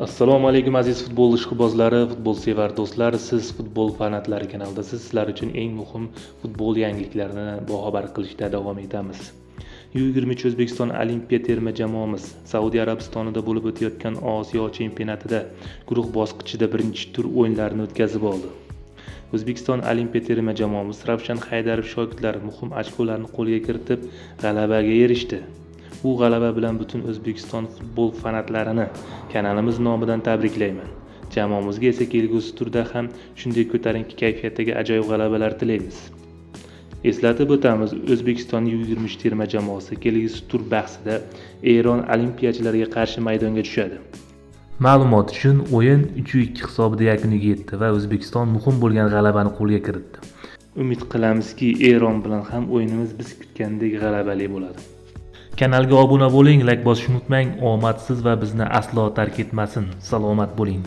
Assalomu alaykum aziz futbol ishqibozlari, futbolsevar do'stlar. Siz Futbol fanatlari kanaldasiz. Sizlar uchun eng muhim futbol yangiliklarni boxabar qilishda davom etamiz. U23 O'zbekiston olimpiya terma jamoamiz Saudiya Arabistonida bo'lib o'tayotgan Osiyo chempionatida guruh bosqichida birinchi tur o'yinlarini o'tkazib oldi. O'zbekiston olimpiya terma jamoamiz Ravshan Haydarov shogirdlari muhim ochkolarni qo'lga kiritib, g'alabaga erishdi. Bu g'alaba bilan butun O'zbekiston futbol fanatlarini kanalimiz nomidan tabriklayman. Jamoamizga esa kelgusi turda ham shunday ko'tarinki kayfiyatdagi ajoyib g'alabalar tilaymiz. Eslatib o'tamiz, O'zbekiston U23 terma jamoasi kelgusi tur bahsida Eron olimpiyachilariga qarshi maydonga tushadi. Ma'lumot uchun o'yin 3-2 hisobida yakuniga yetdi va O'zbekiston muhim bo'lgan g'alabani qo'lga kiritdi. Umid qilamizki, Eron bilan ham o'yinimiz biz kutgandek g'alabali bo'ladi. Kanalga obuna bo'ling, like bosishni unutmang. Omad siz va bizni aslo tark etmasin. Salomat bo'ling.